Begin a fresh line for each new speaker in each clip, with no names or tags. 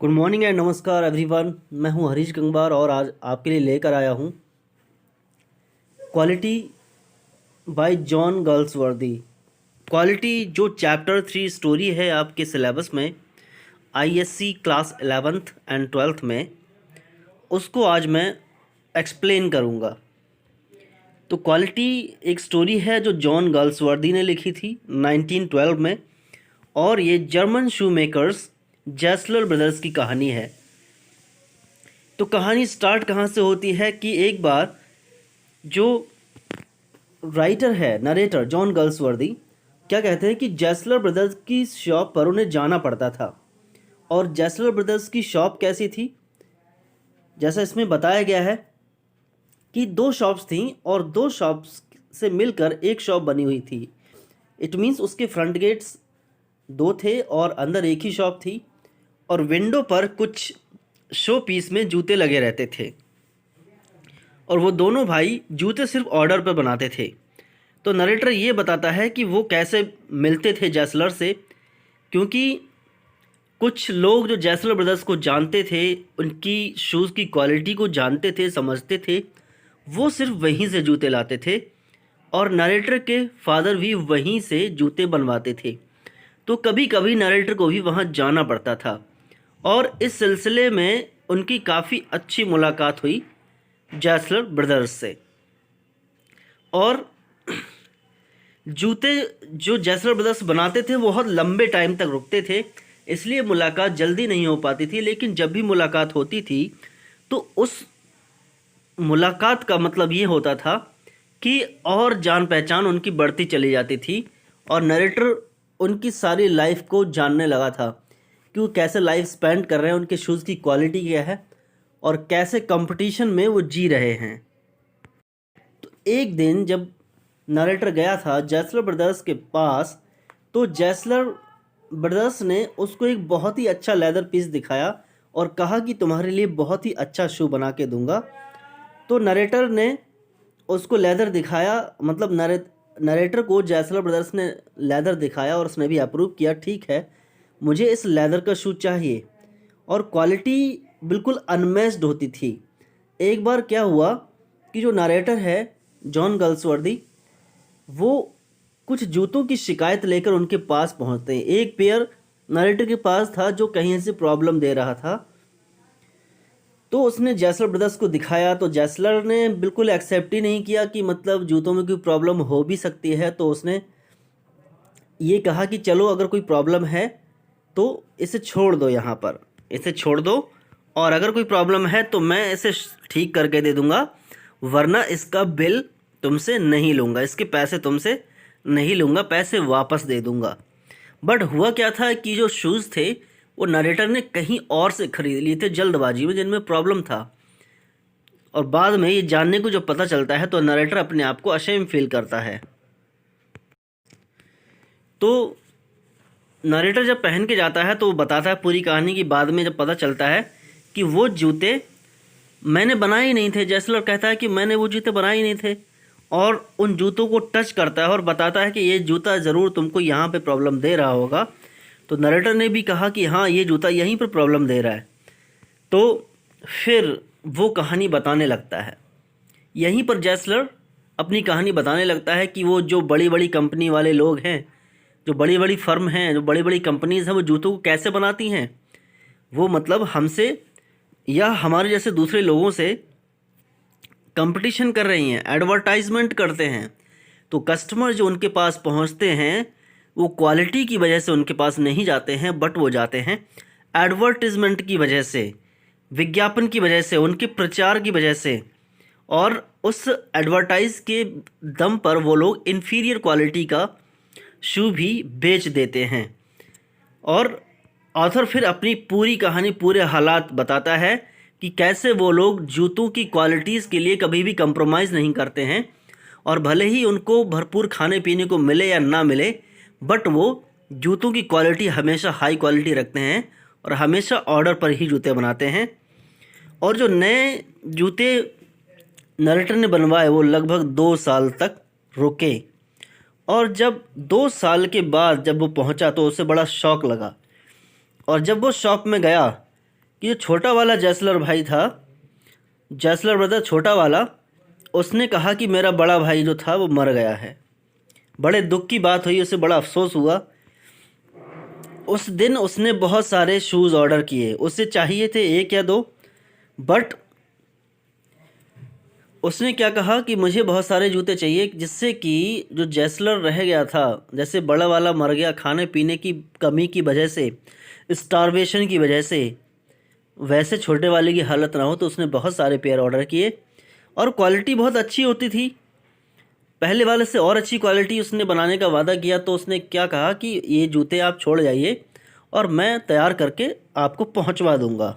Good morning and नमस्कार everyone. मैं हूं हरीश गंगवार और आज आपके लिए लेकर आया हूं quality bye John Galsworthy. Quality जो चैप्टर 3 स्टोरी है आपके सिलेबस में ISC class 11th and 12th में, उसको आज मैं एक्सप्लेन करूंगा। तो क्वालिटी एक स्टोरी है जो जॉन गर्ल्सवर्दी ने लिखी थी 1912 में, और ये जर्मन शू मेकर्स जैसलर ब्रदर्स की कहानी है। तो कहानी स्टार्ट कहाँ से होती है कि एक बार जो राइटर है, नरेटर जॉन गर्ल्सवर्दी, क्या कहते हैं कि जैसलर ब्रदर्स की शॉप पर उन्हें जाना पड़ता था। और जैसलर ब्रदर्स की शॉप कैसी थी, जैसा इसमें बताया गया है कि दो शॉप्स थीं और दो शॉप्स से मिलकर एक शॉप बनी हुई थी। इट मीन्स उसके फ्रंट गेट्स दो थे और अंदर एक ही शॉप थी, और विंडो पर कुछ शो पीस में जूते लगे रहते थे, और वो दोनों भाई जूते सिर्फ ऑर्डर पर बनाते थे। तो नरेटर ये बताता है कि वो कैसे मिलते थे जैसलर से, क्योंकि कुछ लोग जो जैसलर ब्रदर्स को जानते थे, उनकी शूज़ की क्वालिटी को जानते थे, समझते थे, वो सिर्फ वहीं से जूते लाते थे, और नरेटर के फादर भी वहीं से जूते बनवाते थे। तो कभी कभी नरेटर को भी वहाँ जाना पड़ता था, और इस सिलसिले में उनकी काफ़ी अच्छी मुलाकात हुई जैसलर ब्रदर्स से। और जूते जो जैसलर ब्रदर्स बनाते थे वो बहुत लंबे टाइम तक रुकते थे, इसलिए मुलाकात जल्दी नहीं हो पाती थी। लेकिन जब भी मुलाकात होती थी तो उस मुलाकात का मतलब ये होता था कि और जान पहचान उनकी बढ़ती चली जाती थी, और नरेटर उनकी सारी लाइफ को जानने लगा था कि वो कैसे लाइफ स्पेंड कर रहे हैं, उनके शूज़ की क्वालिटी क्या है, और कैसे कंपटीशन में वो जी रहे हैं। तो एक दिन जब नरेटर गया था जैसलर ब्रदर्स के पास, तो जैसलर ब्रदर्स ने उसको एक बहुत ही अच्छा लेदर पीस दिखाया और कहा कि तुम्हारे लिए बहुत ही अच्छा शू बना के दूंगा। तो नरेटर ने उसको लेदर दिखाया, मतलब नरेटर को जैसलर ब्रदर्स ने लेदर दिखाया और उसने भी अप्रूव किया, ठीक है मुझे इस लेदर का शू चाहिए। और क्वालिटी बिल्कुल अनमैच्ड होती थी। एक बार क्या हुआ कि जो नरेटर है जॉन गर्ल्सवर्दी, वो कुछ जूतों की शिकायत लेकर उनके पास पहुंचते हैं। एक पेयर नरेटर के पास था जो कहीं से प्रॉब्लम दे रहा था, तो उसने जैसलर ब्रदर्स को दिखाया। तो जैसलर ने बिल्कुल एक्सेप्ट ही नहीं किया कि मतलब जूतों में कोई प्रॉब्लम हो भी सकती है। तो उसने ये कहा कि चलो अगर कोई प्रॉब्लम है तो इसे छोड़ दो, यहाँ पर इसे छोड़ दो, और अगर कोई प्रॉब्लम है तो मैं इसे ठीक करके दे दूंगा, वरना इसका बिल तुमसे नहीं लूँगा, इसके पैसे तुमसे नहीं लूँगा, पैसे वापस दे दूंगा। बट हुआ क्या था कि जो शूज़ थे वो नरेटर ने कहीं और से खरीद लिए थे जल्दबाजी में, जिनमें प्रॉब्लम था। और बाद में ये जानने को जब पता चलता है तो नरेटर अपने आप को अशेम फील करता है। तो नरेटर जब पहन के जाता है तो वो बताता है पूरी कहानी की। बाद में जब पता चलता है कि वो जूते मैंने बनाए ही नहीं थे, जैसलर कहता है कि मैंने वो जूते बनाए ही नहीं थे, और उन जूतों को टच करता है और बताता है कि ये जूता ज़रूर तुमको यहाँ पे प्रॉब्लम दे रहा होगा। तो नरेटर ने भी कहा कि हाँ ये जूता यहीं पर प्रॉब्लम दे रहा है। तो फिर वो कहानी बताने लगता है। यहीं पर जैसलर अपनी कहानी बताने लगता है कि वो जो बड़ी बड़ी कंपनी वाले लोग हैं, जो बड़ी बड़ी फर्म हैं, जो बड़ी बड़ी कंपनीज़ हैं, वो जूतों को कैसे बनाती हैं। वो मतलब हमसे या हमारे जैसे दूसरे लोगों से कंपटीशन कर रही हैं, एडवर्टाइजमेंट करते हैं। तो कस्टमर जो उनके पास पहुंचते हैं वो क्वालिटी की वजह से उनके पास नहीं जाते हैं, बट वो जाते हैं एडवर्टाइजमेंट की वजह से, विज्ञापन की वजह से, उनके प्रचार की वजह से। और उस एडवर्टाइज के दम पर वो लोग इन्फीरियर क्वालिटी का शू भी बेच देते हैं। और ऑथर फिर अपनी पूरी कहानी, पूरे हालात बताता है कि कैसे वो लोग जूतों की क्वालिटीज़ के लिए कभी भी कंप्रोमाइज़ नहीं करते हैं, और भले ही उनको भरपूर खाने पीने को मिले या ना मिले, बट वो जूतों की क्वालिटी हमेशा हाई क्वालिटी रखते हैं और हमेशा ऑर्डर पर ही जूते बनाते हैं। और जो नए जूते नरेटर ने बनवाए वो लगभग 2 साल तक रुके, और जब 2 साल के बाद जब वो पहुंचा तो उसे बड़ा शौक लगा। और जब वो शॉप में गया कि जो छोटा वाला जैसलर भाई था, जैसलर ब्रदर छोटा वाला, उसने कहा कि मेरा बड़ा भाई जो था वो मर गया है। बड़े दुख की बात हुई, उसे बड़ा अफसोस हुआ। उस दिन उसने बहुत सारे शूज़ ऑर्डर किए, उसे चाहिए थे 1 या 2, बट उसने क्या कहा कि मुझे बहुत सारे जूते चाहिए, जिससे कि जो जैसलर रह गया था, जैसे बड़ा वाला मर गया खाने पीने की कमी की वजह से, स्टारवेशन की वजह से, वैसे छोटे वाले की हालत ना हो। तो उसने बहुत सारे पेयर ऑर्डर किए और क्वालिटी बहुत अच्छी होती थी, पहले वाले से और अच्छी क्वालिटी उसने बनाने का वादा किया। तो उसने क्या कहा कि ये जूते आप छोड़ जाइए और मैं तैयार करके आपको पहुंचवा दूंगा।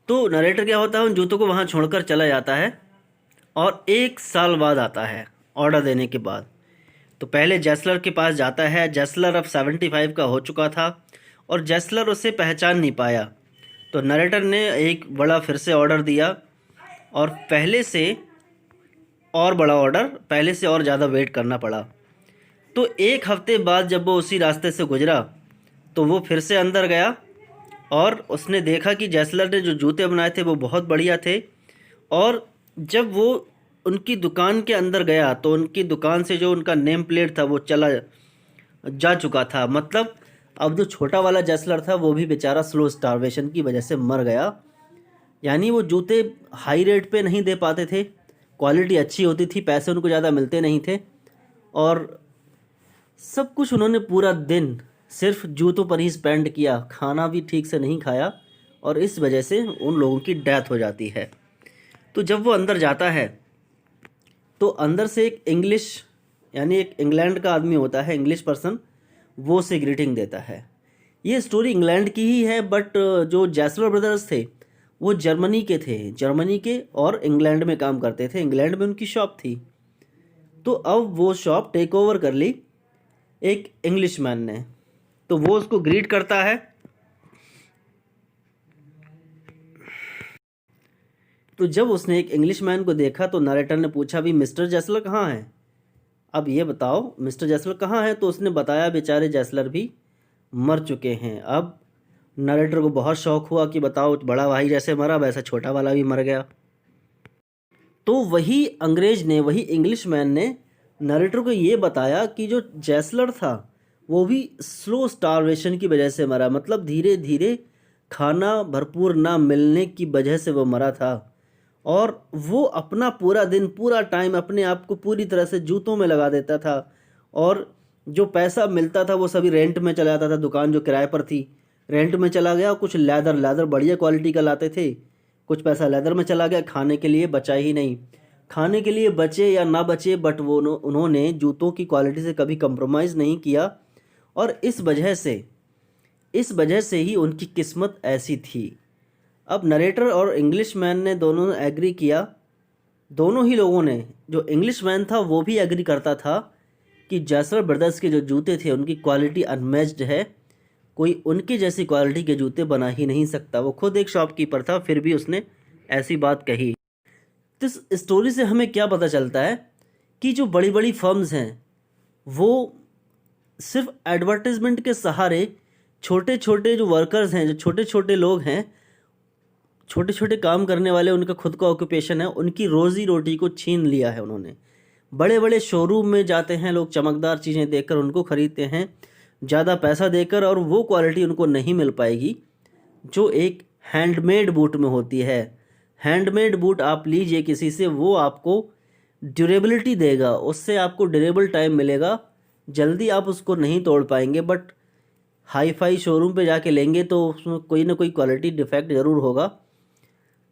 तो नरेटर क्या होता है, उन जूतों को वहाँ छोड़कर चला जाता है और 1 साल बाद आता है ऑर्डर देने के बाद। तो पहले जैसलर के पास जाता है। जैसलर अब 75 का हो चुका था और जैसलर उसे पहचान नहीं पाया। तो नरेटर ने एक बड़ा फिर से ऑर्डर दिया और पहले से और बड़ा ऑर्डर, पहले से और ज़्यादा वेट करना पड़ा। तो 1 हफ्ते बाद जब वो उसी रास्ते से गुजरा तो वो फिर से अंदर गया और उसने देखा कि जैसलर ने जो जूते बनाए थे वो बहुत बढ़िया थे। और जब वो उनकी दुकान के अंदर गया तो उनकी दुकान से जो उनका नेम प्लेट था वो चला जा चुका था। मतलब अब जो छोटा वाला जैसलर था वो भी बेचारा स्लो स्टारवेशन की वजह से मर गया। यानी वो जूते हाई रेट पे नहीं दे पाते थे, क्वालिटी अच्छी होती थी, पैसे उनको ज़्यादा मिलते नहीं थे और सब कुछ उन्होंने पूरा दिन सिर्फ जूतों पर ही स्पेंड किया, खाना भी ठीक से नहीं खाया और इस वजह से उन लोगों की डेथ हो जाती है। तो जब वो अंदर जाता है तो अंदर से एक इंग्लिश, यानी एक इंग्लैंड का आदमी होता है, इंग्लिश पर्सन, वो उसे ग्रीटिंग देता है। ये स्टोरी इंग्लैंड की ही है, बट जो जैसलर ब्रदर्स थे वो जर्मनी के थे, जर्मनी के, और इंग्लैंड में काम करते थे। इंग्लैंड में उनकी शॉप थी। तो अब वो शॉप टेक ओवर कर ली एक इंग्लिश मैन ने। तो वो उसको ग्रीट करता है। तो जब उसने एक इंग्लिश मैन को देखा तो नरेटर ने पूछा, भी मिस्टर जैसलर कहाँ हैं? अब ये बताओ मिस्टर जैसलर कहाँ हैं? तो उसने बताया बेचारे जैसलर भी मर चुके हैं। अब नरेटर को बहुत शौक हुआ कि बताओ, बड़ा भाई जैसे मरा वैसा छोटा वाला भी मर गया। तो वही अंग्रेज ने, वही इंग्लिश मैन ने नरेटर को ये बताया कि जो जैसलर था वो भी स्लो स्टारवेशन की वजह से मरा, मतलब धीरे धीरे खाना भरपूर ना मिलने की वजह से वो मरा था। और वो अपना पूरा दिन, पूरा टाइम अपने आप को पूरी तरह से जूतों में लगा देता था और जो पैसा मिलता था वो सभी रेंट में चला जाता था। दुकान जो किराए पर थी रेंट में चला गया। कुछ लेदर बढ़िया क्वालिटी का लाते थे, कुछ पैसा लेदर में चला गया, खाने के लिए बचा ही नहीं। खाने के लिए बचे या ना बचे, बट वो उन्होंने जूतों की क्वालिटी से कभी कंप्रोमाइज़ नहीं किया और इस वजह से ही उनकी किस्मत ऐसी थी। अब नरेटर और इंग्लिश मैन ने दोनों ने एग्री किया, दोनों ही लोगों ने। जो इंग्लिश मैन था वो भी एग्री करता था कि जैसलर ब्रदर्स के जो जूते थे उनकी क्वालिटी अनमैच्ड है, कोई उनकी जैसी क्वालिटी के जूते बना ही नहीं सकता। वो खुद एक शॉपकीपर था, फिर भी उसने ऐसी बात कही। तो इस स्टोरी से हमें क्या पता चलता है कि जो बड़ी बड़ी फर्म्स हैं वो सिर्फ एडवर्टाइजमेंट के सहारे, छोटे छोटे जो वर्कर्स हैं, जो छोटे छोटे लोग हैं, छोटे छोटे काम करने वाले, उनका खुद का ऑक्यूपेशन है, उनकी रोज़ी रोटी को छीन लिया है उन्होंने। बड़े बड़े शोरूम में जाते हैं लोग, चमकदार चीज़ें देखकर उनको ख़रीदते हैं ज़्यादा पैसा देकर, और वो क्वालिटी उनको नहीं मिल पाएगी जो एक हैंडमेड बूट में होती है। हैंडमेड बूट आप लीजिए किसी से, वो आपको ड्यूरेबिलिटी देगा, उससे आपको ड्यूरेबल टाइम मिलेगा, जल्दी आप उसको नहीं तोड़ पाएंगे। बट हाई फाई शोरूम पे जाके लेंगे तो उसमें कोई ना कोई क्वालिटी डिफेक्ट ज़रूर होगा।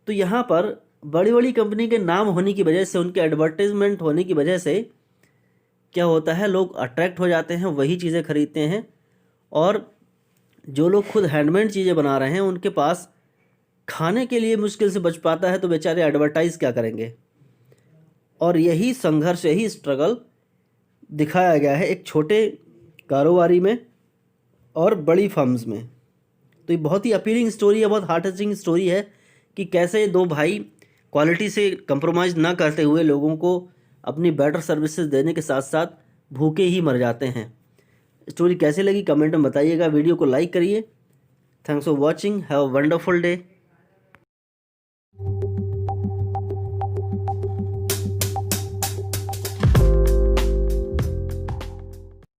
तो यहाँ पर बड़ी बड़ी कंपनी के नाम होने की वजह से, उनके एडवर्टाइजमेंट होने की वजह से क्या होता है, लोग अट्रैक्ट हो जाते हैं, वही चीज़ें खरीदते हैं। और जो लोग खुद हैंडमेड चीज़ें बना रहे हैं उनके पास खाने के लिए मुश्किल से बच पाता है, तो बेचारे एडवर्टाइज़ क्या करेंगे। और यही संघर्ष, यही स्ट्रगल दिखाया गया है एक छोटे कारोबारी में और बड़ी फर्म्स में। तो ये बहुत ही अपीलिंग स्टोरी है, बहुत हार्ट टचिंग स्टोरी है कि कैसे दो भाई क्वालिटी से कंप्रोमाइज़ ना करते हुए लोगों को अपनी बेटर सर्विसेज देने के साथ साथ भूखे ही मर जाते हैं। स्टोरी कैसे लगी कमेंट में बताइएगा, वीडियो को लाइक करिए। Thanks for watching. Have a wonderful day.